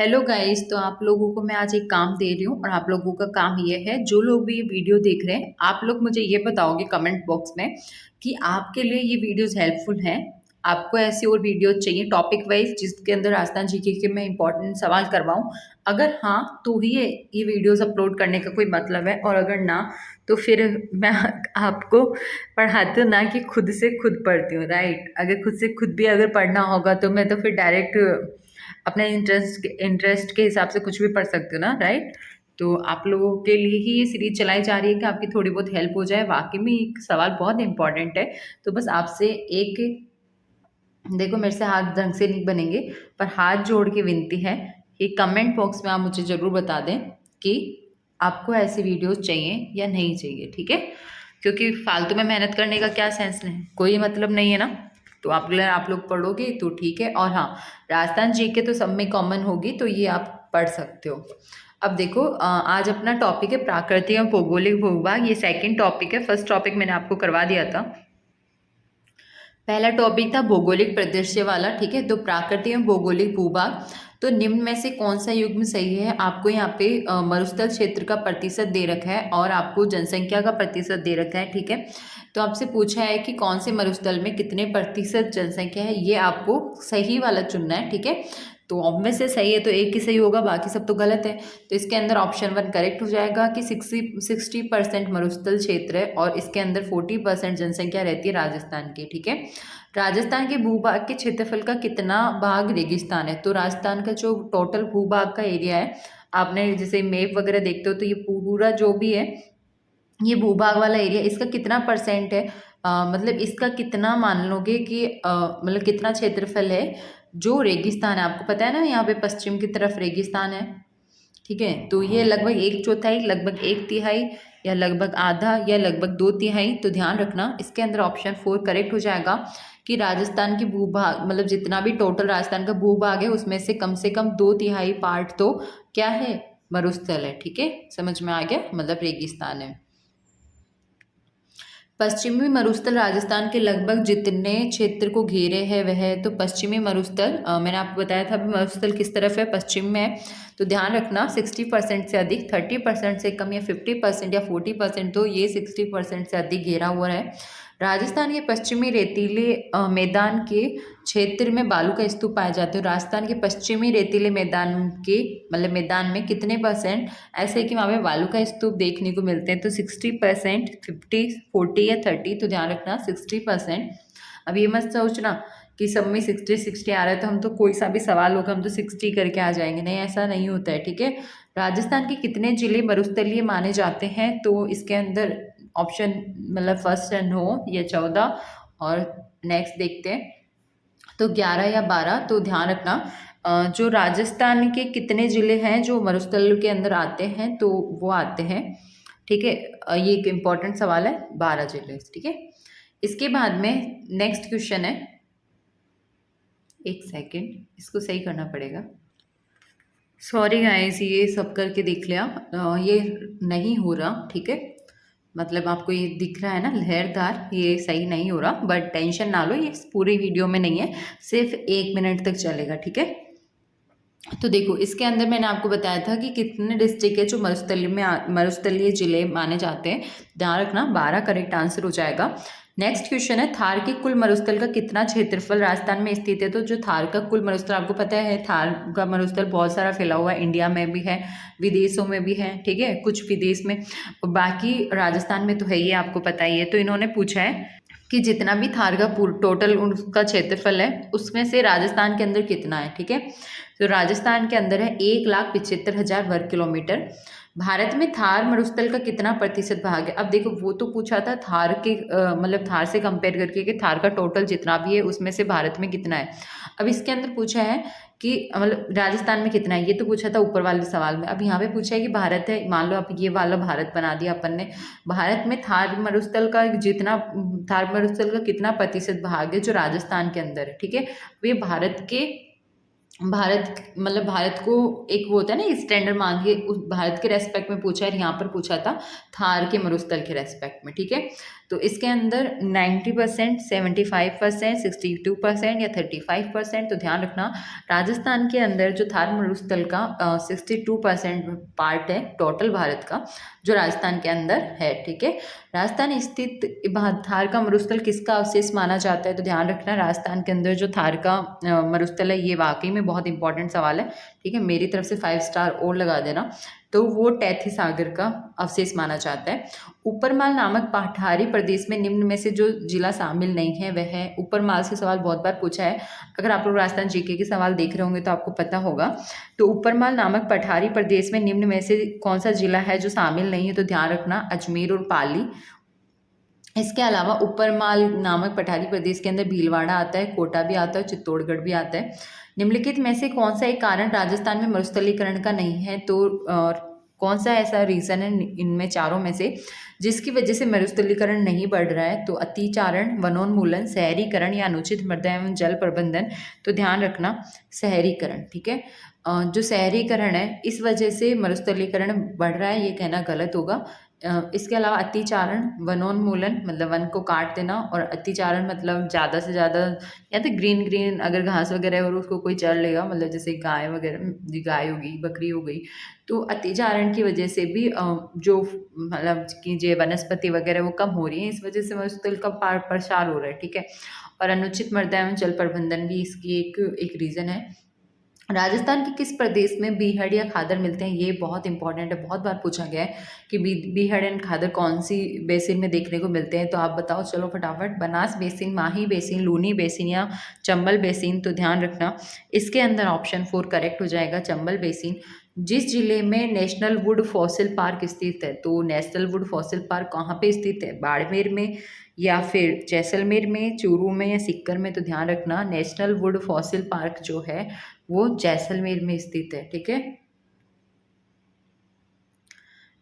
Hello guys. तो आप लोगों को मैं आज एक काम दे रही हूँ और आप लोगों का काम ये है, जो लोग भी ये वीडियो देख रहे हैं आप लोग मुझे ये बताओगे कमेंट बॉक्स में कि आपके लिए ये वीडियोस हेल्पफुल हैं। आपको ऐसी और वीडियो चाहिए टॉपिक वाइज जिसके अंदर राजस्थान जीके के मैं इंपॉर्टेंट सवाल करवाऊँ। अगर हाँ तो ही ये वीडियोस अपलोड करने का कोई मतलब है, और अगर ना तो फिर मैं आपको पढ़ाती हूँ ना कि खुद से खुद पढ़ती हूँ। राइट, अगर खुद से खुद भी अगर पढ़ना होगा तो मैं तो फिर डायरेक्ट अपने इंटरेस्ट के हिसाब से कुछ भी पढ़ सकते हो ना। राइट, तो आप लोगों के लिए ही ये सीरीज चलाई जा रही है कि आपकी थोड़ी बहुत हेल्प हो जाए। वाकई में एक सवाल बहुत इंपॉर्टेंट है। तो बस आपसे एक, देखो मेरे से हाथ ढंग से नहीं बनेंगे, पर हाथ जोड़ के विनती है कि कमेंट बॉक्स में आप मुझे ज़रूर बता दें कि आपको ऐसी वीडियोस चाहिए या नहीं चाहिए। ठीक है, क्योंकि फालतू में मेहनत करने का क्या सेंस नहीं, कोई मतलब नहीं है ना। तो आप लोग पढ़ोगे तो ठीक है। और हाँ, राजस्थान जीके तो सब में कॉमन होगी, तो ये आप पढ़ सकते हो। अब देखो, आज अपना टॉपिक है प्राकृतिक और भौगोलिक भूभाग। ये सेकंड टॉपिक है, फर्स्ट टॉपिक मैंने आपको करवा दिया था। पहला टॉपिक था भौगोलिक परिदृश्य वाला। ठीक है, तो प्राकृतिक एवं भौगोलिक भूभाग। तो निम्न में से कौन सा युग्म सही है? आपको यहाँ पे मरुस्थल क्षेत्र का प्रतिशत दे रखा है और आपको जनसंख्या का प्रतिशत दे रखा है। ठीक है, तो आपसे पूछा है कि कौन से मरुस्थल में कितने प्रतिशत जनसंख्या है, ये आपको सही वाला चुनना है। ठीक है, तो ऑब्वियस से सही है तो एक ही सही होगा, बाकी सब तो गलत है। तो इसके अंदर ऑप्शन वन करेक्ट हो जाएगा कि 60% मरुस्थल क्षेत्र है और इसके अंदर 40% जनसंख्या रहती है राजस्थान की। ठीक है, राजस्थान के भूभाग के क्षेत्रफल का कितना भाग रेगिस्तान है? तो राजस्थान का जो टोटल भूभाग का एरिया है, आपने जैसे मैप वगैरह देखते हो तो ये पूरा जो भी है ये भूभाग वाला एरिया, इसका कितना परसेंट है, मतलब इसका कितना मान लोगे कि मतलब कितना क्षेत्रफल है जो रेगिस्तान है? आपको पता है ना, यहाँ पे पश्चिम की तरफ रेगिस्तान है। ठीक है, तो ये लगभग एक चौथाई, लगभग एक तिहाई, या लगभग आधा, या लगभग दो तिहाई। तो ध्यान रखना इसके अंदर ऑप्शन फोर करेक्ट हो जाएगा कि राजस्थान की भूभाग, मतलब जितना भी टोटल राजस्थान का भूभाग है उसमें से कम दो तिहाई पार्ट तो क्या है, मरुस्थल है। ठीक है, समझ में आ गया, मतलब रेगिस्तान है। पश्चिमी मरुस्थल राजस्थान के लगभग जितने क्षेत्र को घेरे है वह है। तो पश्चिमी मरुस्थल, मैंने आपको बताया था मरुस्थल किस तरफ है, पश्चिम में है। तो ध्यान रखना 60% से अधिक, 30% से कम, या 50% या 40%, तो ये 60% से अधिक घेरा हुआ है। राजस्थान के पश्चिमी रेतीले मैदान के क्षेत्र में बालू का स्तूप पाए जाते हैं। राजस्थान के पश्चिमी रेतीले मैदान के, मतलब मैदान में कितने परसेंट ऐसे कि वहाँ पे बालू का स्तूप देखने को मिलते हैं? तो 60%, 50, 40 या 30। तो ध्यान रखना 60%। अब ये मत सोचना कि सब में 60-60 आ रहा है तो हम तो कोई सा भी सवाल होगा हम तो 60 करके आ जाएंगे, नहीं, ऐसा नहीं होता है। ठीक है, राजस्थान के कितने जिले मरुस्थलीय माने जाते हैं? तो इसके अंदर ऑप्शन, मतलब फर्स्ट है नो, ये 14, और नेक्स्ट देखते हैं तो 11 या 12। तो ध्यान रखना जो राजस्थान के कितने जिले हैं जो मरुस्थल के अंदर आते हैं, तो वो आते हैं। ठीक है, ये एक इम्पॉर्टेंट सवाल है, 12 जिले। ठीक है, इसके बाद में नेक्स्ट क्वेश्चन है, एक सेकेंड इसको सही करना पड़ेगा। सॉरी गाइस, ये सब करके देख लिया, ये नहीं हो रहा। ठीक है, मतलब आपको ये दिख रहा है ना लहरदार, ये सही नहीं हो रहा, बट टेंशन ना लो, ये पूरी वीडियो में नहीं है, सिर्फ 1 मिनट तक चलेगा। ठीक है, तो देखो इसके अंदर मैंने आपको बताया था कि कितने डिस्ट्रिक्ट है जो मरुस्थलीय जिले माने जाते हैं। ध्यान रखना 12 करेक्ट आंसर हो जाएगा। नेक्स्ट क्वेश्चन है, थार के कुल मरुस्थल का कितना क्षेत्रफल राजस्थान में स्थित है? तो जो थार का कुल मरुस्थल, आपको पता है थार का मरुस्थल बहुत सारा फैला हुआ है, इंडिया में भी है, विदेशों में भी है। ठीक है, कुछ विदेश में, बाकी राजस्थान में तो है, ये आपको पता ही है। तो इन्होंने पूछा है कि जितना भी थार का टोटल उसका क्षेत्रफल है उसमें से राजस्थान के अंदर कितना है। ठीक है, तो राजस्थान के अंदर है 1,75,000 वर्ग किलोमीटर। भारत में थार मरुस्थल का कितना प्रतिशत भाग है? अब देखो वो तो पूछा था थार के, मतलब थार से कंपेयर करके कि थार का टोटल जितना भी है उसमें से भारत में कितना है। अब इसके अंदर पूछा है कि मतलब राजस्थान में कितना है, ये तो पूछा था ऊपर वाले सवाल में। अब यहाँ पे पूछा है कि भारत है, मान लो अब ये वाला भारत बना दिया अपन ने, भारत में थार मरुस्थल का जितना, थार मरुस्थल का कितना प्रतिशत भाग है जो राजस्थान के अंदर है। ठीक है, अब ये भारत मतलब भारत को एक वो होता है ना स्टैंडर्ड मान के, उस भारत के रेस्पेक्ट में पूछा है, यहाँ पर पूछा था थार के मरुस्थल के रेस्पेक्ट में। ठीक है, तो इसके अंदर 90%, 75%, 62% या 35%। तो ध्यान रखना, राजस्थान के अंदर जो थार मरुस्थल का 62% पार्ट है टोटल भारत का, जो राजस्थान के अंदर है। ठीक है, राजस्थान स्थित थार का मरुस्थल किसका अवशेष माना जाता है? तो ध्यान रखना, राजस्थान के अंदर जो थार का मरुस्थल है, ये वाकई में बहुत इंपॉर्टेंट सवाल है। ठीक है, मेरी तरफ से 5 स्टार और लगा देना। तो वो टैथी सागर का अवशेष माना जाता है। ऊपरमाल नामक पठारी प्रदेश में निम्न में से जो जिला शामिल नहीं है वह है, ऊपरमाल से सवाल बहुत बार पूछा है, अगर आप लोग राजस्थान जीके के सवाल देख रहे होंगे तो आपको पता होगा। तो ऊपरमाल नामक पठारी प्रदेश में निम्न में से कौन सा जिला है जो शामिल नहीं है? तो ध्यान रखना, अजमेर और पाली। इसके अलावा ऊपरमाल नामक पठारी प्रदेश के अंदर भीलवाड़ा आता है, कोटा भी आता है, चित्तौड़गढ़ भी आता है। निम्नलिखित में से कौन सा एक कारण राजस्थान में मरुस्थलीकरण का नहीं है? तो कौन सा ऐसा रीज़न है इनमें चारों में से जिसकी वजह से मरुस्थलीकरण नहीं बढ़ रहा है? तो अतिचारण, वनोन्मूलन, शहरीकरण या अनुचित मृदा एवं जल प्रबंधन। तो ध्यान रखना, शहरीकरण। ठीक है, जो शहरीकरण है इस वजह से मरुस्थलीकरण बढ़ रहा है, ये कहना गलत होगा। इसके अलावा अतिचारण, वनोन्मूलन मतलब वन को काट देना, और अतिचारण मतलब ज़्यादा से ज़्यादा या तो ग्रीन ग्रीन अगर घास वगैरह है और उसको कोई चर लेगा, मतलब जैसे गाय वगैरह, गाय हो गई, बकरी हो गई, तो अतिचारण की वजह से भी जो मतलब कि जो वनस्पति वगैरह वो कम हो रही है, इस वजह से मरुस्थल का प्रसार हो रहा है। ठीक है, और अनुचित मृदा एवं जल प्रबंधन भी इसकी एक रीज़न है। राजस्थान के किस प्रदेश में बीहड़ या खादर मिलते हैं? ये बहुत इंपॉर्टेंट है, बहुत बार पूछा गया है कि बीहड़ एंड खादर कौन सी बेसिन में देखने को मिलते हैं? तो आप बताओ चलो फटाफट। बनास बेसिन, माही बेसिन, लूनी बेसिन या चंबल बेसिन। तो ध्यान रखना, इसके अंदर ऑप्शन 4 करेक्ट हो जाएगा, चंबल बेसिन। जिस जिले में नेशनल वुड फॉसिल पार्क स्थित है? तो नेशनल वुड फॉसिल पार्क कहाँ पे स्थित है? बाड़मेर में या फिर जैसलमेर में, चूरू में या सीकर में? तो ध्यान रखना, नेशनल वुड फॉसिल पार्क जो है वो जैसलमेर में स्थित है। ठीक है,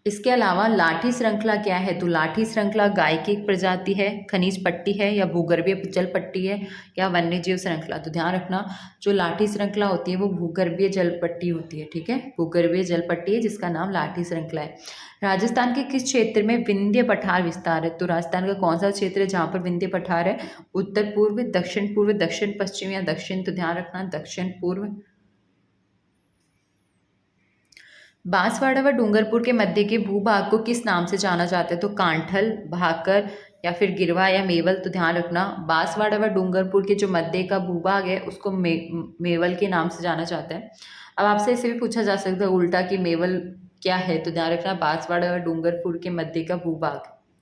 इसके अलावा लाठी श्रृंखला क्या है? तो लाठी श्रृंखला गाय की एक प्रजाति है, खनिज पट्टी है, या भूगर्भीय जल पट्टी है, या वन्यजीव श्रृंखला? तो ध्यान रखना, जो लाठी श्रृंखला होती है वो भूगर्भीय जल पट्टी होती है। ठीक है, भूगर्भीय जल पट्टी है जिसका नाम लाठी श्रृंखला है। राजस्थान के किस क्षेत्र में विंध्य पठार विस्तार है? तो राजस्थान का कौन सा क्षेत्र है जहाँ पर विंध्य पठार है? उत्तर पूर्व, दक्षिण पूर्व, दक्षिण पश्चिम या दक्षिण? तो ध्यान रखना, दक्षिण पूर्व। बांसवाड़ा व डूंगरपुर के मध्य के भूभाग को किस नाम से जाना जाता है? तो कांठल, भाकर या फिर गिरवा या मेवल? तो ध्यान रखना, बांसवाड़ा व डूंगरपुर के जो मध्य का भूभाग है उसको मेवल के नाम से जाना जाता है। अब आपसे इसे भी पूछा जा सकता है उल्टा कि मेवल क्या है? तो ध्यान रखना, बांसवाड़ा व डूंगरपुर के मध्य का भूभाग।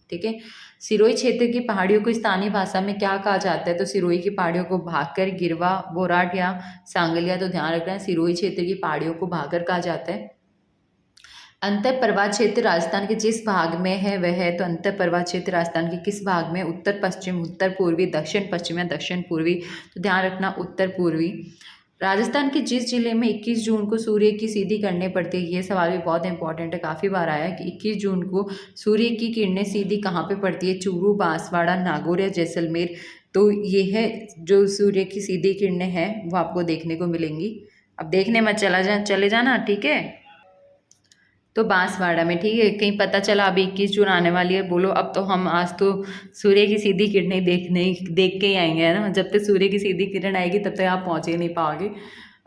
ठीक है, सिरोही क्षेत्र की पहाड़ियों को स्थानीय भाषा में क्या कहा जाता है? तो सिरोही की पहाड़ियों को भाकर, गिरवा, बोराट या सांगलिया? तो ध्यान रखना, सिरोही क्षेत्र की पहाड़ियों को भाकर कहा जाता है। अंतर पर्वत क्षेत्र राजस्थान के जिस भाग में है वह है? तो अंतर पर्वत क्षेत्र राजस्थान के किस भाग में? उत्तर पश्चिम, उत्तर पूर्वी, दक्षिण पश्चिम या दक्षिण पूर्वी? तो ध्यान रखना, उत्तर पूर्वी। राजस्थान के जिस जिले में 21 जून को सूर्य की सीधी किरणें पड़ती है? ये सवाल भी बहुत इंपॉर्टेंट है, काफ़ी बार आया है कि 21 जून को सूर्य की किरणें सीधी कहाँ पे पड़ती है? चूरू, बांसवाड़ा, नागौर या जैसलमेर? तो ये है जो सूर्य की सीधी किरणें हैं वो आपको देखने को मिलेंगी। अब देखने मत चले जाना, ठीक है। तो बांसवाड़ा में, ठीक है। कहीं पता चला अभी 21 जून आने वाली है, बोलो अब तो हम आज तो सूर्य की सीधी किरणें देख के ही आएंगे, है ना। जब तक सूर्य की सीधी किरण आएगी तब तक आप पहुँच ही नहीं पाओगे।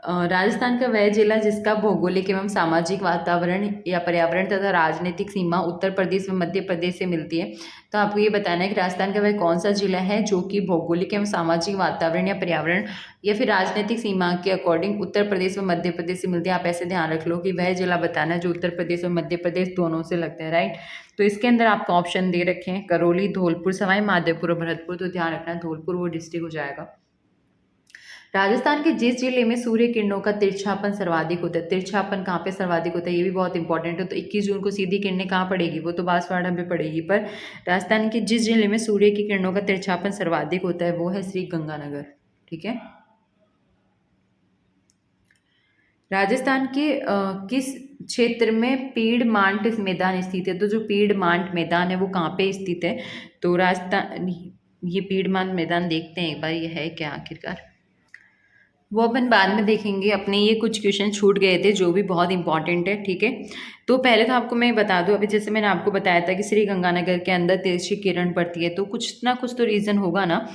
राजस्थान का वह जिला जिसका भौगोलिक एवं सामाजिक वातावरण या पर्यावरण तथा राजनीतिक सीमा उत्तर प्रदेश व मध्य प्रदेश से मिलती है। तो आपको ये बताना है कि राजस्थान का वह कौन सा जिला है जो कि भौगोलिक एवं सामाजिक वातावरण या पर्यावरण या फिर राजनीतिक सीमा के अकॉर्डिंग उत्तर प्रदेश व मध्य प्रदेश से मिलती है। आप ऐसे ध्यान रख लो कि वह जिला बताना है जो उत्तर प्रदेश और मध्य प्रदेश दोनों से लगते हैं, राइट। तो इसके अंदर आपको ऑप्शन दे रखे हैं करौली, धौलपुर, सवाई माधोपुर और भरतपुर। तो ध्यान रखना, धौलपुर वो डिस्ट्रिक्ट हो जाएगा। राजस्थान के जिस जिले में सूर्य किरणों का तिरछापन सर्वाधिक होता है, तिरछापन कहाँ पे सर्वाधिक होता है ये भी बहुत इंपॉर्टेंट है। तो 21 जून को सीधी किरणें कहाँ पड़ेगी? वो तो बांसवाड़ा में पड़ेगी, पर राजस्थान के जिस जिले में सूर्य की किरणों का तिरछापन सर्वाधिक होता है वो है श्री गंगानगर, ठीक है। राजस्थान के किस क्षेत्र में पीड़ मांट मैदान स्थित है? तो जो पीड़ मांट मैदान है वो कहाँ पे स्थित है? तो राजस्थान, ये पीड़ मांट मैदान देखते हैं एक बार ये है क्या आखिरकार। वो अपन बाद में देखेंगे। अपने ये कुछ क्वेश्चन छूट गए थे जो भी बहुत इंपॉर्टेंट है, ठीक है। तो पहले तो आपको मैं बता दूं, अभी जैसे मैंने आपको बताया था कि श्री गंगानगर के अंदर तिरछी किरण पड़ती है, तो कुछ ना कुछ तो रीज़न होगा ना।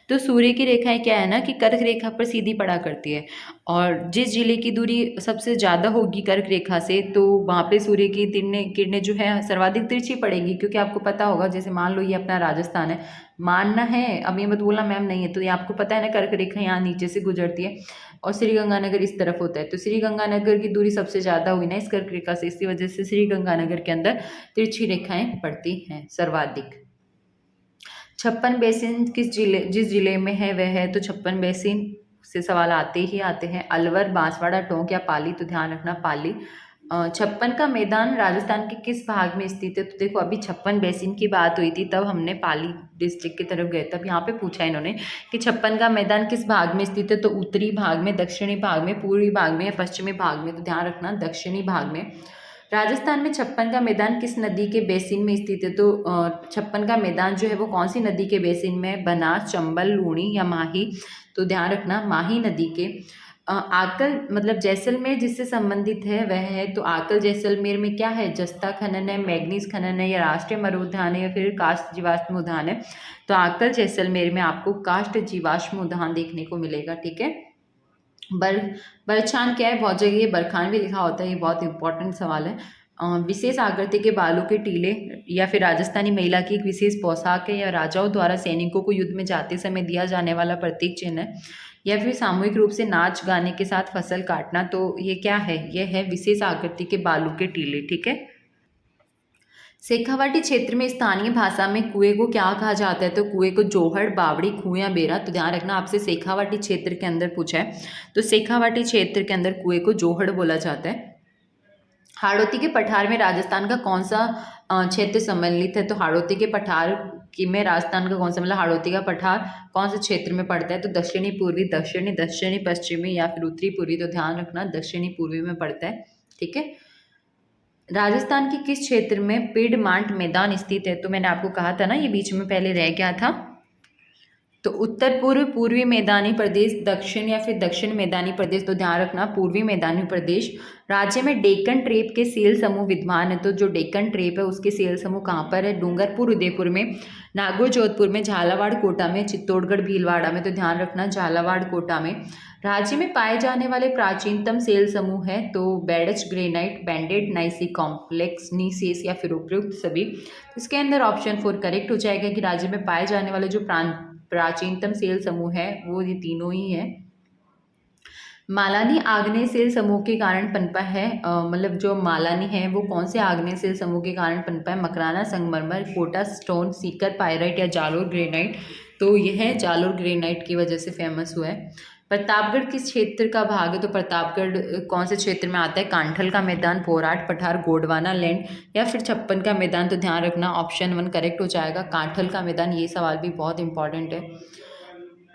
तो सूर्य की रेखाएं क्या है ना कि कर्क रेखा पर सीधी पड़ा करती है, और जिस जिले की दूरी सबसे ज़्यादा होगी कर्क रेखा से, तो वहाँ पे सूर्य की किरणें किरणें जो है सर्वाधिक तिरछी पड़ेगी। क्योंकि आपको पता होगा, जैसे मान लो ये अपना राजस्थान है, मानना है, अब ये मत बोलना मैम नहीं है, तो ये आपको पता है ना, कर्क रेखा यहाँ नीचे से गुजरती है और श्री गंगानगर इस तरफ होता है। तो श्री गंगानगर की दूरी सबसे ज़्यादा हुई ना इस कर्क रेखा से, इसी वजह से श्री गंगानगर के अंदर तिरछी रेखाएं पड़ती हैं सर्वाधिक। छप्पन बेसिन जिस जिले में है वह है, तो छप्पन बेसिन से सवाल आते ही आते हैं। अलवर, बांसवाड़ा, टोंक या पाली, तो ध्यान रखना पाली। छप्पन का मैदान राजस्थान के किस भाग में स्थित है? तो देखो, अभी छप्पन बेसिन की बात हुई थी, तब हमने पाली डिस्ट्रिक्ट की तरफ गए, तब यहाँ पे पूछा इन्होंने कि छप्पन का मैदान किस भाग में स्थित है। तो उत्तरी भाग में, दक्षिणी भाग में, पूर्वी भाग में या पश्चिमी भाग में? तो ध्यान रखना दक्षिणी भाग में। राजस्थान में छप्पन का मैदान किस नदी के बेसिन में स्थित है? तो छप्पन का मैदान जो है वो कौन सी नदी के बेसिन में? बनास, चंबल, लूणी या माही? तो ध्यान रखना माही नदी के। आकल मतलब जैसलमेर जिससे संबंधित है वह है, तो आकल जैसलमेर में क्या है? जस्ता खनन है, मैग्नीज खनन है, या राष्ट्रीय मरुद्यान है, या फिर काष्ठ जीवाश्म उद्यान है? तो आकल जैसलमेर में आपको काष्ठ जीवाश्म उद्यान देखने को मिलेगा, ठीक है। बरछान क्या है? बहुत जगह ये बरखान भी लिखा होता है, ये बहुत इंपॉर्टेंट सवाल है। विशेष आकृति के बालों के टीले, या फिर राजस्थानी महिला की एक विशेष पोशाक है, या राजाओं द्वारा सैनिकों को युद्ध में जाते समय दिया जाने वाला प्रतीक चिन्ह है, या फिर सामूहिक रूप से नाच गाने के साथ फसल काटना? तो ये क्या है? यह है विशेष आकृति के बालों के टीले, ठीक है। शेखावाटी क्षेत्र में स्थानीय भाषा में कुएं को क्या कहा जाता है? तो कुएं को जोहड़, बावड़ी, खूह या बेरा? तो ध्यान रखना, आपसे शेखावाटी क्षेत्र के अंदर पूछा है, तो शेखावाटी क्षेत्र के अंदर कुएं को जोहड़ बोला जाता है। हाड़ौती के पठार में राजस्थान का कौन सा क्षेत्र सम्मिलित है? तो हाड़ौती के पठार की में राजस्थान का कौन सा, मतलब हाड़ौती का पठार कौन से क्षेत्र में पड़ता है? तो दक्षिणी पूर्वी, दक्षिणी, दक्षिणी पश्चिमी या फिर उत्तरी पूर्वी? तो ध्यान रखना दक्षिणी पूर्वी में पड़ता है, ठीक है। राजस्थान के किस क्षेत्र में पिडमांट मैदान स्थित है? तो मैंने आपको कहा था ना, ये बीच में पहले रह गया था। तो उत्तर पूर्व, पूर्वी मैदानी प्रदेश, दक्षिण या फिर दक्षिण मैदानी प्रदेश? तो ध्यान रखना पूर्वी मैदानी प्रदेश। राज्य में डेक्कन ट्रेप के सेल समूह विद्यमान है, तो जो डेक्कन ट्रेप है उसके सेल समूह कहाँ पर है? डूंगरपुर, उदयपुर में, नागौर, जोधपुर में, झालावाड़, कोटा में, चित्तौड़गढ़, भीलवाड़ा में? तो ध्यान रखना झालावाड़, कोटा में। राज्य में पाए जाने वाले प्राचीनतम सेल समूह है, तो बेडच ग्रेनाइट, बैंडेड, नाइसी कॉम्प्लेक्स, नीसेस या फिर उपयुक्त सभी? इसके अंदर ऑप्शन 4 करेक्ट हो जाएगा कि राज्य में पाए जाने वाले जो प्राचीनतम सेल समूह है वो ये तीनों ही है। मालानी आग्नेय सेल समूह के कारण पनपा है, मतलब जो मालानी है वो कौन से आग्नेय सेल समूह के कारण पनपा है? मकराना, संगमरमर, कोटा स्टोन, सीकर पायराइट या जालोर ग्रेनाइट? तो यह जालोर ग्रेनाइट की वजह से फेमस हुआ है। प्रतापगढ़ किस क्षेत्र का भाग है? तो प्रतापगढ़ कौन से क्षेत्र में आता है? कांठल का मैदान, पोराट पठार, गोंडवाना लैंड या फिर छप्पन का मैदान? तो ध्यान रखना ऑप्शन 1 करेक्ट हो जाएगा, कांठल का मैदान। ये सवाल भी बहुत इंपॉर्टेंट है।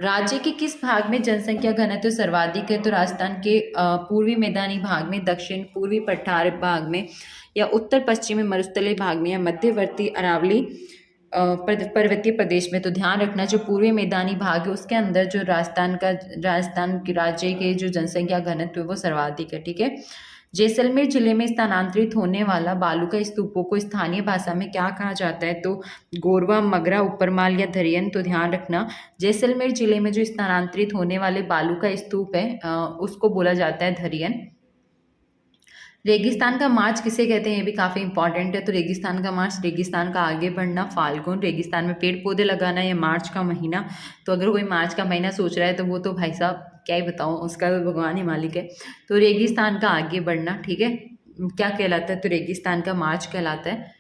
राज्य के किस भाग में जनसंख्या घनत्व सर्वाधिक है? तो राजस्थान के पूर्वी मैदानी भाग में, दक्षिण पूर्वी पठार भाग में, या उत्तर पश्चिमी मरुस्थलीय भाग में, या मध्यवर्ती अरावली पर्वतीय प्रदेश में? तो ध्यान रखना जो पूर्वी मैदानी भाग है उसके अंदर जो राजस्थान के राज्य के जो जनसंख्या घनत्व है वो सर्वाधिक है, ठीक है। जैसलमेर जिले में स्थानांतरित होने वाला बालू का स्तूपों को स्थानीय भाषा में क्या कहा जाता है? तो गोरवा, मगरा, उपरमाल या धरियन? तो ध्यान रखना जैसलमेर जिले में जो स्थानांतरित होने वाले बालू का स्तूप है उसको बोला जाता है धरियन। रेगिस्तान का मार्च किसे कहते हैं? ये भी काफ़ी इंपॉर्टेंट है। तो रेगिस्तान का मार्च, रेगिस्तान का आगे बढ़ना, फाल्गुन, रेगिस्तान में पेड़ पौधे लगाना, या मार्च का महीना? तो अगर कोई मार्च का महीना सोच रहा है तो वो तो भाई साहब क्या ही बताऊँ, उसका तो भगवान ही मालिक है। तो रेगिस्तान का आगे बढ़ना, ठीक है, क्या कहलाता है? तो रेगिस्तान का मार्च कहलाता है।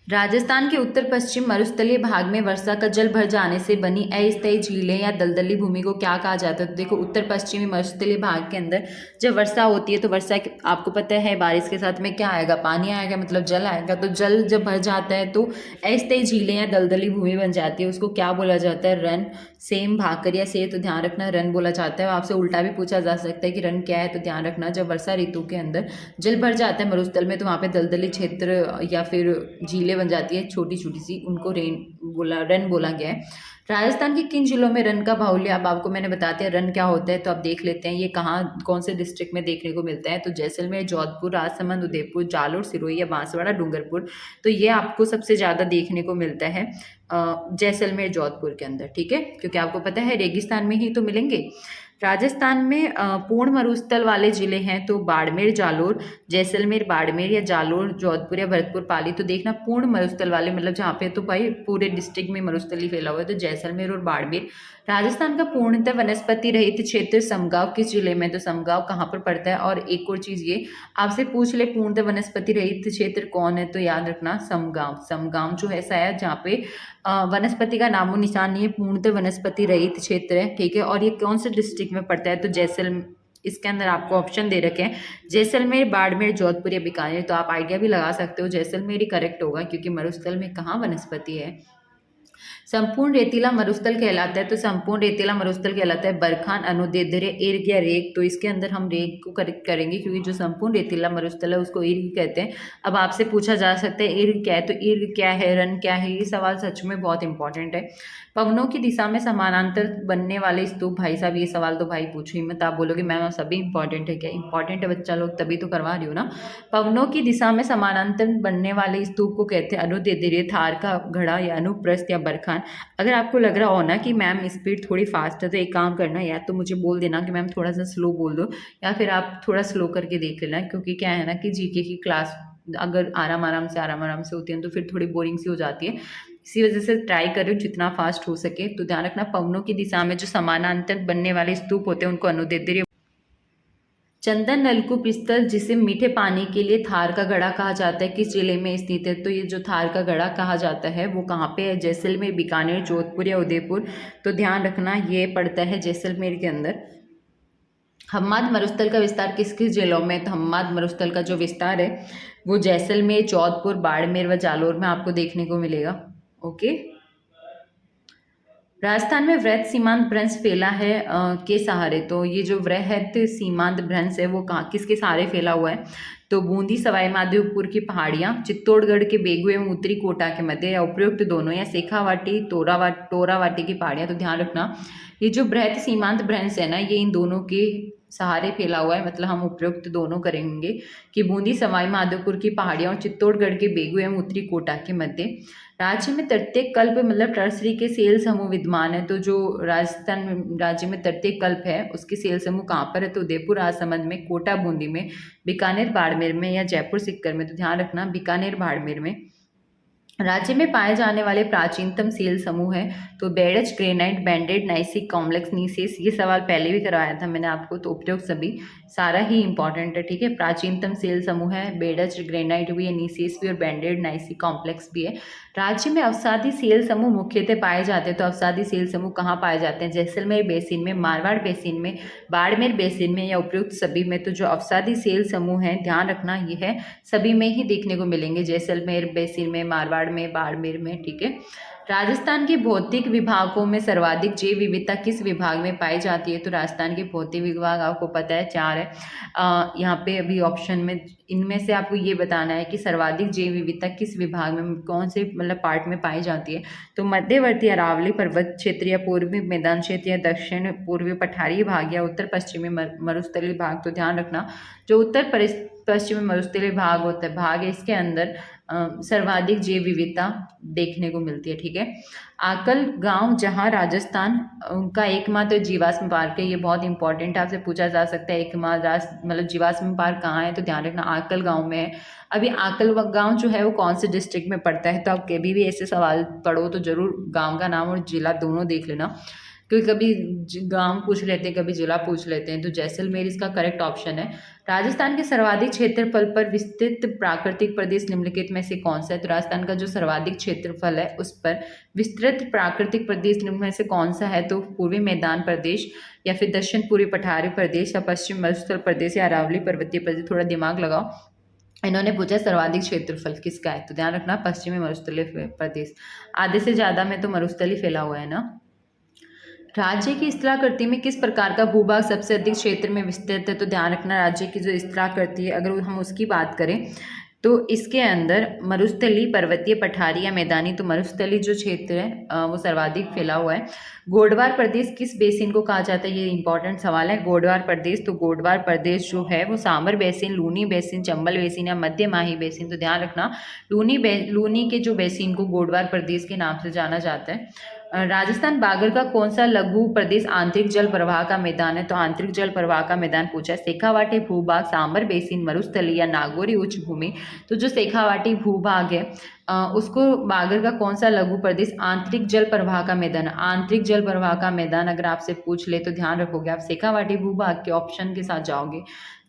राजस्थान के उत्तर पश्चिम मरुस्थलीय भाग में वर्षा का जल भर जाने से बनी अस्थायी झीलें या दलदली भूमि को क्या कहा जाता है? तो देखो, उत्तर पश्चिमी मरुस्थलीय भाग के अंदर जब वर्षा होती है तो वर्षा आपको पता है बारिश के साथ में क्या आएगा? पानी आएगा, मतलब जल आएगा। तो जल जब भर जाता है तो अस्थायी झीलें या दलदली भूमि बन जाती है, उसको क्या बोला जाता है? रन, सेम, भाकर या से? तो ध्यान रखना रन बोला जाता है। आपसे उल्टा भी पूछा जा सकता है कि रन क्या है, तो ध्यान रखना जब वर्षा ऋतु के अंदर जल भर जाता है मरुस्थल में तो वहाँ पे दलदली क्षेत्र या फिर झीलें बूंदें बन जाती है छोटी छोटी सी, उनको रन बोला गया है। राजस्थान के किन जिलों में रन का बाहुल्य, अब आपको मैंने बताते हैं रन क्या होता है, तो आप देख लेते हैं ये कहाँ कौन से डिस्ट्रिक्ट में देखने को मिलता है। तो जैसलमेर, जोधपुर, राजसमंद, उदयपुर, जालोर, सिरोही या बांसवाड़ा, डूंगरपुर। तो ये आपको सबसे ज़्यादा देखने को मिलता है जैसलमेर, जोधपुर के अंदर, ठीक है, क्योंकि आपको पता है रेगिस्तान में ही तो मिलेंगे। राजस्थान में पूर्ण मरुस्थल वाले जिले हैं तो बाड़मेर, जालोर, जैसलमेर, बाड़मेर या जालोर, जोधपुर या भरतपुर, पाली। तो देखना पूर्ण मरुस्थल वाले मतलब जहाँ पे तो भाई पूरे डिस्ट्रिक्ट में मरुस्थल ही फैला हुआ है, तो जैसलमेर और बाड़मेर। राजस्थान का पूर्णतः वनस्पति रहित क्षेत्र समगांव किस जिले में, तो समगांव कहाँ पर पड़ता है। और एक और चीज ये आपसे पूछ ले पूर्णतः वनस्पति रहित क्षेत्र कौन है, तो याद रखना समगांव। समगांव जो है शायद जहाँ पे वनस्पति का नामो निशान नहीं है, पूर्णतः वनस्पति रहित क्षेत्र है, ठीक है। और ये कौन से डिस्ट्रिक्ट में पड़ता है, तो जैसलमेर, इसके अंदर आपको ऑप्शन दे रखे हैं जैसलमेर, बाड़मेर, जोधपुर या बीकानेर। तो आप आइडिया भी लगा सकते हो जैसलमेर ही करेक्ट होगा, क्योंकि मरुस्थल में कहाँ वनस्पति है। संपूर्ण रेतीला मरुस्थल कहलाता है, तो संपूर्ण रेतीला मरुस्थल कहलाता है बरखान, अनुदैर्ध्य, ईर्ग या रेग। तो इसके अंदर हम रेग को करेक्ट करेंगे, क्योंकि जो संपूर्ण रेतीला मरुस्थल है उसको ईर्ग कहते हैं। अब आपसे पूछा जा सकता है ईर्ग क्या है, तो ईर्ग क्या है, रन क्या है, ये सवाल सच में बहुत इंपॉर्टेंट है। पवनों की दिशा में समानांतर बनने वाले स्तूप, भाई साहब ये सवाल तो भाई पूछो ही मत, आप बोलोगे मैम सभी इंपॉर्टेंट है क्या, इंपॉर्टेंट है बच्चा लोग तभी तो करवा रही हो ना। पवनों की दिशा में समानांतर बनने वाले स्तूप को कहते हैं अनुदैर्ध्य, थार का घड़ा या अनुप्रस्थ या बरखान। अगर आपको लग रहा हो ना कि मैम स्पीड थोड़ी फास्ट है, तो एक काम करना, या तो मुझे बोल देना कि मैम थोड़ा सा स्लो बोल दो, या फिर आप थोड़ा स्लो करके देख लेना, क्योंकि क्या है ना कि जीके की क्लास अगर आराम आराम से होती है तो फिर थोड़ी बोरिंग सी हो जाती है। इसी वजह से ट्राई करो जितना फास्ट हो सके। तो ध्यान रखना पवनों की दिशा में जो समानांतर बनने वाले स्तूप होते हैं उनको अनुदैर्ध्य। चंदन नलकूप स्थल जिसे मीठे पानी के लिए थार का गढ़ा कहा जाता है किस जिले में स्थित है, तो ये जो थार का गढ़ा कहा जाता है वो कहाँ पे है, जैसलमेर, बीकानेर, जोधपुर या उदयपुर। तो ध्यान रखना ये पड़ता है जैसलमेर के अंदर। हम्माद मरुस्थल का विस्तार किस किस जिलों में, तो हम्माद मरुस्थल का जो विस्तार है वो जैसलमेर, जोधपुर, बाड़मेर व जालोर में आपको देखने को मिलेगा। ओके। राजस्थान में वृहत सीमांत भ्रंश फैला है के सहारे, तो ये जो वृहत सीमांत भ्रंश है वो कहाँ किसके सहारे फैला हुआ है, तो बूंदी, सवाई माधोपुर की पहाड़ियाँ, चित्तौड़गढ़ के बेगू एवं उत्तरी कोटा के मध्य, या उपयुक्त दोनों, या शेखावाटी, टोरावाटी की पहाड़ियाँ। तो ध्यान रखना ये जो बृहत सीमांत भ्रंश है ना ये इन दोनों के सहारे फैला हुआ है, मतलब हम उपयुक्त दोनों करेंगे कि बूंदी, सवाई माधोपुर की पहाड़ियाँ और चित्तौड़गढ़ के बेगू एवं उत्तरी कोटा के मध्य। राज्य में तटीय कल्प मतलब टर्सरी के सेल समूह विद्यमान है, तो जो राजस्थान राज्य में तटीय कल्प है उसके सेल समूह कहाँ पर है, तो उदयपुर, राजसमंद में, कोटा, बूंदी में, बीकानेर, बाड़मेर में या जयपुर, सीकर में। तो ध्यान रखना बीकानेर, बाड़मेर में। राज्य में पाए जाने वाले प्राचीनतम सेल समूह है, तो बेडच, ग्रेनाइट, बैंडेड, नाइसिक, कॉम्प्लेक्स, नीसेस। ये सवाल पहले भी करवाया था मैंने आपको, तो उपयुक्त सभी सारा ही इंपॉर्टेंट है, ठीक है। प्राचीनतम सेल समूह है, बेडच, ग्रेनाइट भी है, नीसेस भी और बैंडेड, नाइसिक, कॉम्प्लेक्स भी है। राज्य में अवसादी सेल समूह मुख्यतः पाए जाते हैं, तो अवसादी सेल समूह कहाँ पाए जाते हैं, जैसलमेर बेसिन में, मारवाड़ बेसिन में, बाड़मेर बेसिन में या उपयुक्त सभी में। तो जो अवसादी सेल समूह है ध्यान रखना ये है सभी में ही देखने को मिलेंगे, जैसलमेर बेसिन में, मारवाड़ में, बाड़मेर में, ठीक है। राजस्थान के भौतिक विभागों में सर्वाधिक जैव विविधता किस विभाग में पाई जाती है, तो राजस्थान के भौतिक विभाग आपको पता है 4 है। यहाँ पे अभी ऑप्शन में इनमें से आपको ये बताना है कि सर्वाधिक जैव विविधता किस विभाग में कौन से मतलब पार्ट में पाई जाती है, तो मध्यवर्ती अरावली पर्वत क्षेत्र या पूर्वी मैदान क्षेत्र या दक्षिण पूर्वी पठारी भाग या उत्तर पश्चिमी मरुस्थलीय भाग। तो ध्यान रखना जो उत्तर पश्चिमी मरुस्थलीय भाग होता है भाग है इसके अंदर सर्वाधिक जैव विविधता देखने को मिलती है, ठीक है। आकल गांव जहां राजस्थान उनका एकमात्र जीवाश्म पार्क है, ये बहुत इंपॉर्टेंट है, आपसे पूछा जा सकता है एकमात्र मतलब जीवाश्म पार्क कहाँ है, तो ध्यान रखना आकल गांव में है। अभी आकल गांव जो है वो कौन से डिस्ट्रिक्ट में पड़ता है, तो आप कभी भी ऐसे सवाल पढ़ो तो जरूर गांव का नाम और जिला दोनों देख लेना, क्योंकि कभी गांव पूछ लेते हैं कभी जिला पूछ लेते हैं। तो जैसलमेर इसका करेक्ट ऑप्शन है। राजस्थान के सर्वाधिक क्षेत्रफल पर विस्तृत प्राकृतिक प्रदेश निम्नलिखित में से कौन सा है, तो राजस्थान का जो सर्वाधिक क्षेत्रफल है उस पर विस्तृत प्राकृतिक प्रदेश निम्न में से कौन सा है, तो पूर्वी मैदान प्रदेश या फिर दक्षिण पूर्वी पठारी प्रदेश या पश्चिम मरुस्थल प्रदेश या अरावली पर्वतीय प्रदेश। थोड़ा दिमाग लगाओ, इन्होंने पूछा सर्वाधिक क्षेत्रफल किसका है, तो ध्यान रखना पश्चिमी मरुस्थलीय प्रदेश, आधे से ज्यादा में तो मरुस्थल फैला हुआ है ना। राज्य की स्थलाकृति में किस प्रकार का भूभाग सबसे अधिक क्षेत्र में विस्तृत है, तो ध्यान रखना राज्य की जो स्थलाकृति है अगर हम उसकी बात करें तो इसके अंदर मरुस्थली, पर्वतीय, पठारी या मैदानी, तो मरुस्थली जो क्षेत्र है वो सर्वाधिक फैला हुआ है। गोडवार प्रदेश किस बेसिन को कहा जाता है, ये इंपॉर्टेंट सवाल है। गोडवार प्रदेश, तो गोडवार प्रदेश जो है वो Sambhar basin, Luni basin, Chambal basin या मध्य माही बेसिन, तो ध्यान रखना लूनी के जो बेसिन को गोडवार प्रदेश के नाम से जाना जाता है। राजस्थान बागर का कौन सा लघु प्रदेश आंतरिक जल प्रवाह का मैदान है, तो आंतरिक जल प्रवाह का मैदान पूछा है। शेखावाटी भूभाग, सांबर बेसिन, मरुस्थली या नागौरी उच्च भूमि, तो जो शेखावाटी भूभाग है उसको बागर का कौन सा लघु प्रदेश आंतरिक जल प्रवाह का मैदान, आंतरिक जल प्रवाह का मैदान अगर आपसे पूछ ले तो ध्यान रखोगे आप शेखावाटी भूभाग के ऑप्शन के साथ जाओगे।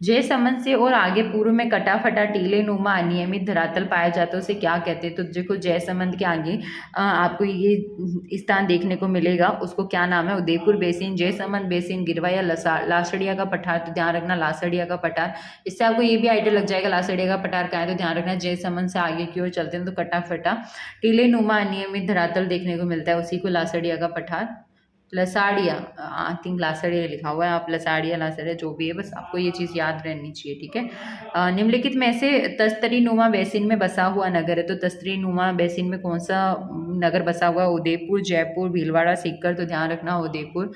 जयसमंद से और आगे पूर्व में कटा फटा टीले नुमा अनियमित धरातल पाया जाता है, उसे क्या कहते हैं, तो देखो जयसमंद के आगे आपको ये स्थान देखने को मिलेगा, उसको क्या नाम है, उदयपुर बेसिन, जयसमंद बेसिन, गिरवा या लासड़िया का पठार, तो ध्यान रखना लासड़िया का पठार। इससे आपको ये भी आइडिया लग जाएगा लासड़िया का पठार कहाँ है, तो ध्यान रखना जयसमंद से आगे की ओर चलते हैं तो कटा फटा टीले नुमा अनियमित धरातल देखने को मिलता है, उसी को लासड़िया का पठार, लसाड़िया, आई थिंक लासड़िया लिखा हुआ है, आप लसाड़िया लासड़िया जो भी है, बस आपको ये चीज़ याद रहनी चाहिए, ठीक है। निम्नलिखित में से तस्तरी नुमा बेसिन में बसा हुआ नगर है, तो तस्तरी नुमा बेसिन में कौन सा नगर बसा हुआ है, उदयपुर, जयपुर, भीलवाड़ा, सीकर, तो ध्यान रखना उदयपुर।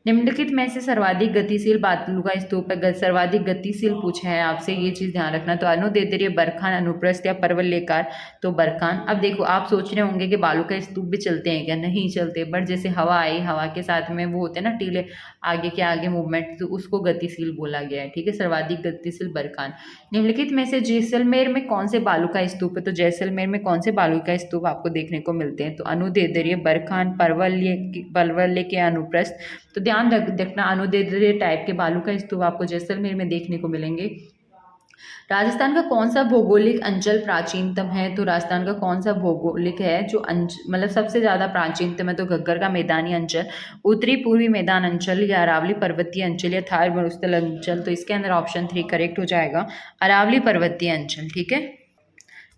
निम्नलिखित में से सर्वाधिक गतिशील बालू का स्तूप है, सर्वाधिक गतिशील पूछा है आपसे, ये चीज़ ध्यान रखना, तो अनुदैर्ध्य, बरखान, अनुप्रस्थ या परवलयकार, तो बरखान। अब देखो आप सोच रहे होंगे कि बालू का स्तूप भी चलते हैं क्या, नहीं चलते, बट जैसे हवा आई, हवा के साथ में वो होते हैं ना टीले आगे के आगे मूवमेंट, तो उसको गतिशील बोला गया है, ठीक है, सर्वाधिक गतिशील बरखान। निम्नलिखित में से जैसलमेर में कौन से बालू का स्तूप है, तो जैसलमेर में कौन से बालू का स्तूप आपको देखने को मिलते हैं, तो अनुदैर्ध्य, बरखान, परवलय के अनुप्रस्थ, तो ध्यान रखना अनुदैर्ध्य टाइप के बालू का स्तूप आपको जैसलमेर में देखने को मिलेंगे। राजस्थान का कौन सा भौगोलिक अंचल प्राचीनतम है, तो राजस्थान का कौन सा भौगोलिक है जो मतलब सबसे ज़्यादा प्राचीनतम है, तो घग्गर का मैदानी अंचल, उत्तरी पूर्वी मैदान अंचल या अरावली पर्वतीय अंचल या थार मरुस्थल अंचल, तो इसके अंदर ऑप्शन 3 करेक्ट हो जाएगा, अरावली पर्वतीय अंचल, ठीक है।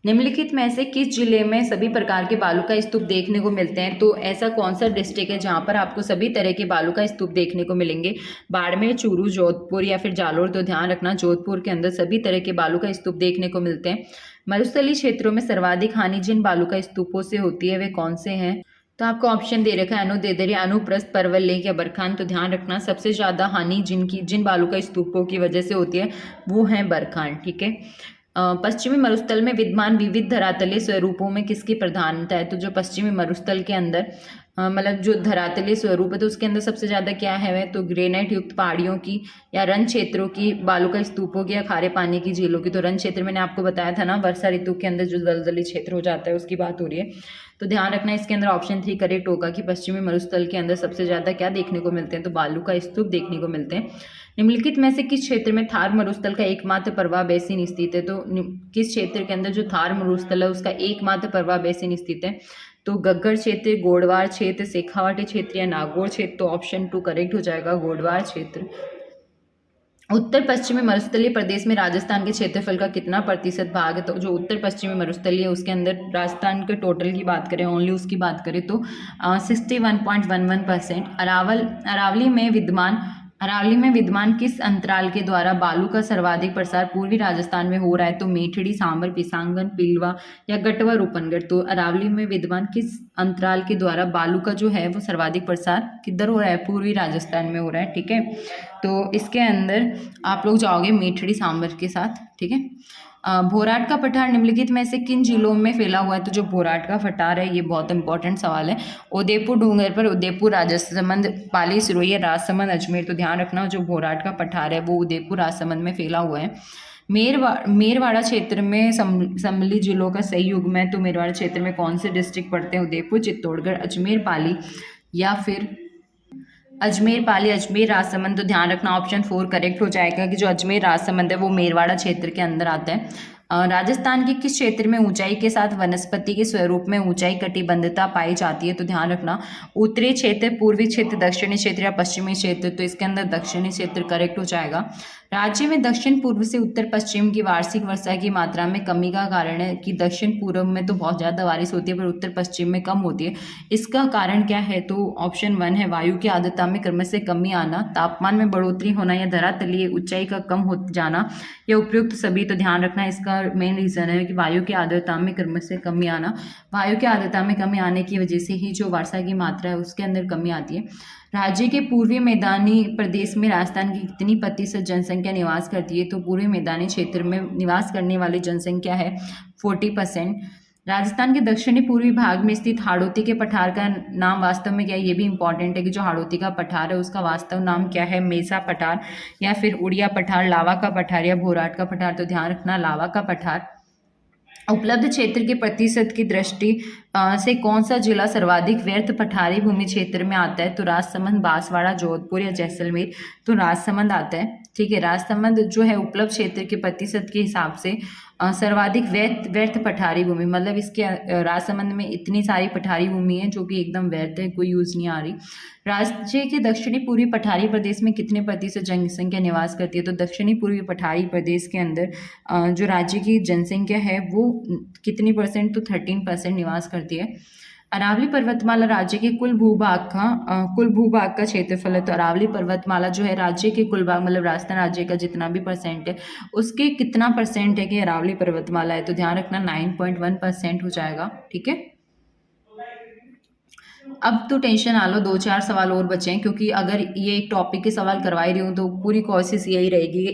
निम्नलिखित में से किस जिले में सभी प्रकार के बालू का स्तूप देखने को मिलते हैं, तो ऐसा कौन सा डिस्ट्रिक्ट है जहां पर आपको सभी तरह के बालू का स्तूप देखने को मिलेंगे, बाड़मेर, चूरू, जोधपुर या फिर जालोर, तो ध्यान रखना जोधपुर के अंदर सभी तरह के बालू का स्तूप देखने को मिलते हैं। मरुस्थलीय क्षेत्रों में सर्वाधिक हानि जिन बालू का स्तूपों से होती है वे कौन से हैं, तो आपको ऑप्शन दे रखा है अनुदैर्ध्य, अनुप्रस्थ, परवलय या बरखान, तो ध्यान रखना सबसे ज़्यादा हानि जिन बालू का स्तूपों की वजह से होती है वो है बरखान, ठीक है। पश्चिमी मरुस्थल में विद्यमान विविध धरातलीय स्वरूपों में किसकी प्रधानता है, तो जो पश्चिमी मरुस्थल के अंदर मतलब जो धरातलीय स्वरूप है तो उसके अंदर सबसे ज़्यादा क्या है, तो ग्रेनाइट युक्त पहाड़ियों की या रण क्षेत्रों की, बालू का स्तूपों की या खारे पानी की झीलों की, तो रण क्षेत्र मैंने आपको बताया था ना, वर्षा ऋतु के अंदर जो दलदली क्षेत्र हो जाता है उसकी बात हो रही है, तो ध्यान रखना इसके अंदर ऑप्शन 3 करेक्ट होगा कि पश्चिमी मरुस्थल के अंदर सबसे ज़्यादा क्या देखने को मिलते हैं, तो बालू का स्तूप देखने को मिलते हैं। निम्नलिखित में से किस क्षेत्र में थार मरुस्थल का एकमात्र प्रवाह बेसिन स्थित है, तो किस क्षेत्र के अंदर जो थार मरुस्थल है उसका एकमात्र प्रवाह बेसिन स्थित है, तो गग्गर क्षेत्र, गोडवार क्षेत्र, शेखावाटी क्षेत्र या नागौर क्षेत्र, तो ऑप्शन 2 करेक्ट हो जाएगा गोडवार क्षेत्र। उत्तर पश्चिमी मरुस्थलीय प्रदेश में राजस्थान के क्षेत्रफल का कितना प्रतिशत भाग है, तो जो उत्तर पश्चिमी मरुस्थलीय है उसके अंदर राजस्थान के टोटल की बात करें, ओनली उसकी बात करें तो 61.11%। अरावली में विद्यमान किस अंतराल के द्वारा बालू का सर्वाधिक प्रसार पूर्वी राजस्थान में हो रहा है, तो मेठड़ी, सांबर, पिसांगन, पिलवा या गटवा, रूपनगढ़, तो अरावली में विद्यमान किस अंतराल के द्वारा बालू का जो है वो सर्वाधिक प्रसार किधर हो रहा है, पूर्वी राजस्थान में हो रहा है, ठीक है। तो इसके अंदर आप लोग जाओगे मेठड़ी सांबर के साथ, ठीक है। भोराट का पठार निम्नलिखित में से किन जिलों में फैला हुआ है, तो जो भोराट का पठार है ये बहुत इंपॉर्टेंट सवाल है, उदयपुर डूंगर पर, उदयपुर, राजसमंद, पाली, सिरोही, राजसमंद, अजमेर, तो ध्यान रखना जो भोराट का पठार है वो उदयपुर राजसमंद में फैला हुआ है। मेरवाड़ा क्षेत्र में सम्मिलित जिलों का सही युग्म है, तो मेरवाड़ा क्षेत्र में कौन से डिस्ट्रिक्ट पड़ते हैं, उदयपुर, चित्तौड़गढ़, अजमेर, पाली या फिर अजमेर, पाली, अजमेर, राजसमंद, तो ध्यान रखना ऑप्शन 4 करेक्ट हो जाएगा कि जो अजमेर राजसमंद है वो मेरवाड़ा क्षेत्र के अंदर आता है। राजस्थान के किस क्षेत्र में ऊंचाई के साथ वनस्पति के स्वरूप में ऊंचाई कटिबंधता पाई जाती है, तो ध्यान रखना उत्तरी क्षेत्र, पूर्वी क्षेत्र, दक्षिणी क्षेत्र या पश्चिमी क्षेत्र, तो इसके अंदर दक्षिणी क्षेत्र करेक्ट हो जाएगा। राज्य में दक्षिण पूर्व से उत्तर पश्चिम की वार्षिक वर्षा की मात्रा में कमी का कारण है कि दक्षिण पूर्व में तो बहुत ज़्यादा बारिश होती है पर उत्तर पश्चिम में कम होती है। इसका कारण क्या है? तो ऑप्शन 1 है वायु की आर्द्रता में क्रम से कमी आना, तापमान में बढ़ोतरी होना या धरातलीय ऊंचाई का कम हो जाना या उपयुक्त सभी। तो ध्यान रखना इसका मेन रीज़न है कि वायु की आर्द्रता में क्रम से कमी आना। वायु की आर्द्रता में कमी आने की वजह से ही जो वर्षा की मात्रा है उसके अंदर कमी आती है। राज्य के पूर्वी मैदानी प्रदेश में राजस्थान की कितनी प्रतिशत जनसंख्या निवास करती है? तो पूर्वी मैदानी क्षेत्र में निवास करने वाली जनसंख्या है 40%। राजस्थान के दक्षिणी पूर्वी भाग में स्थित हाड़ौती के पठार का नाम वास्तव में क्या है? ये भी इंपॉर्टेंट है कि जो हाड़ौती का पठार है उसका वास्तव नाम क्या है? मेसा पठार या फिर उड़िया पठार, लावा का पठार या भोराट का पठार। तो ध्यान रखना लावा का पठार। उपलब्ध क्षेत्र के प्रतिशत की दृष्टि से कौन सा जिला सर्वाधिक व्यर्थ पठारी भूमि क्षेत्र में आता है? तो राजसमंद, बांसवाड़ा, जोधपुर या जैसलमेर। तो राजसमंद आता है। ठीक है, राजसमंद जो है उपलब्ध क्षेत्र के प्रतिशत के हिसाब से सर्वाधिक व्यर्थ पठारी भूमि, मतलब इसके राजसमंद में इतनी सारी पठारी भूमि है जो कि एकदम व्यर्थ है, कोई यूज नहीं आ रही। राज्य के दक्षिणी पूर्वी पठारी प्रदेश में कितने प्रतिशत जनसंख्या निवास करती है? तो दक्षिणी पूर्वी पठारी प्रदेश के अंदर जो राज्य की जनसंख्या है वो कितनी परसेंट? तो 13% निवास करती है। अरावली पर्वतमाला राज्य के कुल भूभाग का क्षेत्रफल है। तो अरावली पर्वतमाला जो है राज्य के कुल भाग, मतलब राजस्थान राज्य का जितना भी परसेंट है उसके कितना परसेंट है कि अरावली पर्वतमाला है? तो ध्यान रखना 9.1% हो जाएगा। ठीक है, अब तो टेंशन ना लो, 2-4 सवाल और बचे हैं क्योंकि अगर ये एक टॉपिक के सवाल करवा ही रही हूँ तो पूरी कोशिश यही रहेगी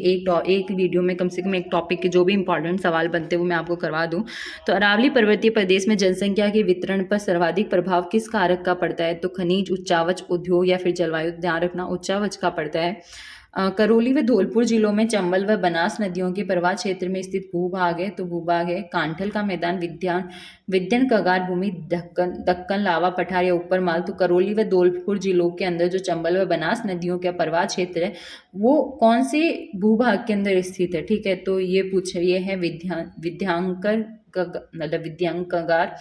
एक वीडियो में कम से कम एक टॉपिक के जो भी इंपॉर्टेंट सवाल बनते हैं वो मैं आपको करवा दूँ। तो अरावली पर्वतीय प्रदेश में जनसंख्या के वितरण पर सर्वाधिक प्रभाव किस कारक का पड़ता है? तो खनिज, उच्चावच, उद्योग या फिर जलवायु। ध्यान रखना उच्चावच का पड़ता है। करौली व धौलपुर जिलों में चंबल व बनास नदियों के प्रवाह क्षेत्र में स्थित भूभाग है। तो भूभाग है कांठल का मैदान, विद्यन कगार भूमि, दक्कन लावा पठार या ऊपर माल। तो करौली व धौलपुर जिलों के अंदर जो चंबल व बनास नदियों का प्रवाह क्षेत्र है वो कौन से भूभाग के अंदर स्थित है? ठीक है, तो ये है विद्यांकर मतलब विद्यांकगार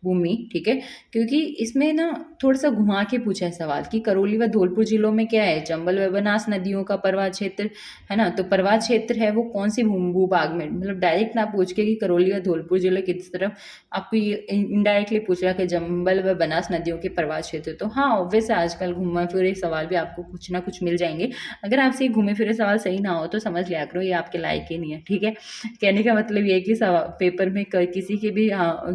भूमि। ठीक है, क्योंकि इसमें ना थोड़ा सा घुमा के पूछा है सवाल कि करौली व धौलपुर जिलों में क्या है? चंबल व बनास नदियों का प्रवाह क्षेत्र है ना। तो प्रवाह क्षेत्र है वो कौन सी भूभाग में, मतलब डायरेक्ट ना पूछ के कि करौली व धौलपुर जिले किस तरफ, आपको ये इनडायरेक्टली पूछ रहा कि चंबल व बनास नदियों के प्रवाह क्षेत्र। तो हाँ, ऑब्वियस आजकल घूमे फिरे सवाल भी आपको कुछ ना कुछ मिल जाएंगे। अगर आपसे ये घूमे फिरे सवाल सही ना हो तो समझ लिया करो ये आपके लायक ही नहीं है। ठीक है, कहने का मतलब ये है कि पेपर में किसी के भी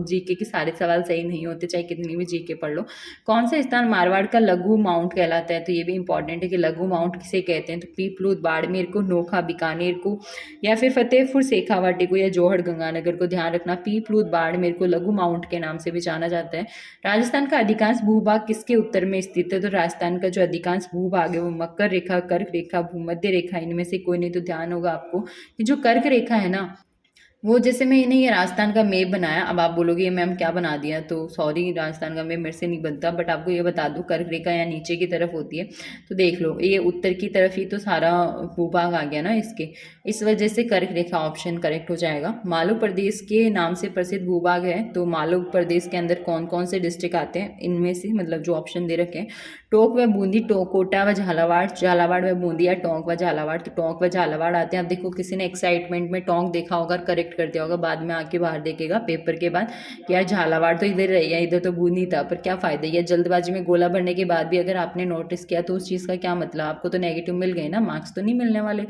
जीके के सारे सवाल सही नहीं होते, चाहे कितनी भी जीके पढ़ लो। कौन सा स्थान मारवाड़ का लघु माउंट कहलाता है? तो ये भी इंपॉर्टेंट है कि लघु माउंट किसे कहते हैं? तो पीपलूद, बाड़मेर को, नोखा, बीकानेर को या फिर फतेहपुर शेखावाटी को या जोहड़ गंगानगर को। ध्यान रखना पीपलूद, बाड़मेर को लघु माउंट के नाम से भी जाना जाता है। राजस्थान का अधिकांश भूभाग किसके उत्तर में स्थित है? तो राजस्थान का जो अधिकांश भूभाग है वो मकर रेखा, कर्क रेखा, भूमध्य रेखा, इनमें से कोई नहीं। तो ध्यान होगा आपको कि जो कर्क रेखा है ना वो, जैसे मैंने ये राजस्थान का मैप बनाया, अब आप बोलोगे ये मैम क्या बना दिया, तो सॉरी राजस्थान का मैप मेरे से नहीं बनता, बट आपको ये बता दूं कर्क रेखा या नीचे की तरफ होती है। तो देख लो ये उत्तर की तरफ ही तो सारा भूभाग आ गया ना इसके, इस वजह से कर्क रेखा ऑप्शन करेक्ट हो जाएगा। मालवा प्रदेश के नाम से प्रसिद्ध भूभाग है। तो मालवा प्रदेश के अंदर कौन कौन से डिस्ट्रिक्ट आते हैं? इनमें से मतलब जो ऑप्शन दे रखे हैं टोंक व बूंदी, कोटा व झालावाड़, झालावाड़ व बूंदी या टोंक व झालावाड़। तो टोंक व झालावाड़ आते हैं। अब देखो किसी ने एक्साइटमेंट में टोंक देखा होगा, करेक्ट कर दिया होगा, बाद में आके बाहर देखेगा पेपर के बाद कि यार झालावाड़ तो इधर रही है, इधर तो बूंदी था, पर क्या फ़ायदा। या जल्दबाजी में गोला भरने के बाद भी अगर आपने नोटिस किया तो उस चीज़ का क्या मतलब, आपको तो नेगेटिव मिल गए ना, मार्क्स तो नहीं मिलने वाले।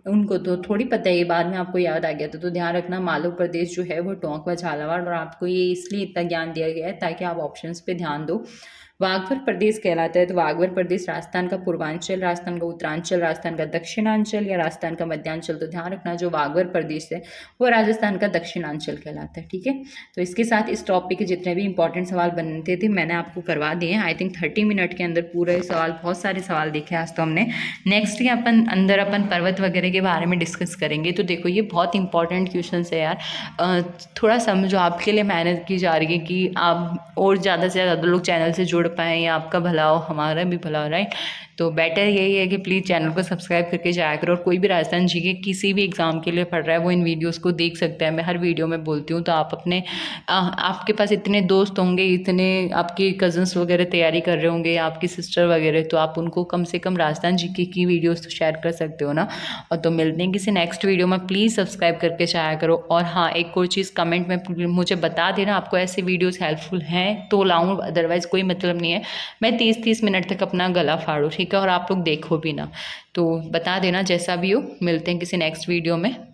उनको तो थोड़ी पता है, ये बाद में आपको याद आ गया तो ध्यान रखना मालवा प्रदेश जो है वो टोंक व झालावाड़, और आपको ये इसलिए इतना ज्ञान दिया गया है ताकि आप ऑप्शंस पे ध्यान दो। वागवर प्रदेश कहलाता है। तो वागवर प्रदेश राजस्थान का पूर्वांचल, राजस्थान का उत्तरांचल, राजस्थान का दक्षिणांचल या राजस्थान का मध्यांचल। तो ध्यान रखना जो वागवर प्रदेश है वो राजस्थान का दक्षिणांचल कहलाता है। ठीक है, तो इसके साथ इस टॉपिक के जितने भी इंपॉर्टेंट सवाल बनते थे मैंने आपको करवा दिए हैं। आई थिंक 30 मिनट के अंदर पूरे सवाल, बहुत सारे सवाल देखे आज तो हमने। नेक्स्ट के अपन पर्वत वगैरह के बारे में डिस्कस करेंगे। तो देखो ये बहुत इंपॉर्टेंट क्वेश्चन है यार, थोड़ा समझो, आपके लिए मेहनत की जा रही है कि आप और ज़्यादा से ज़्यादा लोग चैनल से जुड़ पाएँ या आपका भला हो, हमारा भी भला हो, राइट। तो बेटर यही है कि प्लीज़ चैनल को सब्सक्राइब करके जाया करो। और कोई भी राजस्थान जी के किसी भी एग्ज़ाम के लिए पढ़ रहा है वो इन वीडियोस को देख सकता है। मैं हर वीडियो में बोलती हूँ, तो आप अपने आपके पास इतने दोस्त होंगे, इतने आपके कज़न्स वगैरह तैयारी कर रहे होंगे, आपकी सिस्टर वगैरह, तो आप उनको कम से कम राजस्थान जी की वीडियोज़ तो शेयर कर सकते हो ना। और तो मिलते हैं किसी नेक्स्ट वीडियो में। प्लीज़ सब्सक्राइब करके जाया करो। और हाँ, एक और चीज़ कमेंट में मुझे बता देना आपको ऐसे वीडियोज़ हेल्पफुल हैं तो लाऊं, अदरवाइज़ कोई मतलब नहीं है मैं 30-30 मिनट तक अपना गला फाड़ूँ, ठीक है। और आप लोग देखो भी ना, तो बता देना जैसा भी हो। मिलते हैं किसी नेक्स्ट वीडियो में।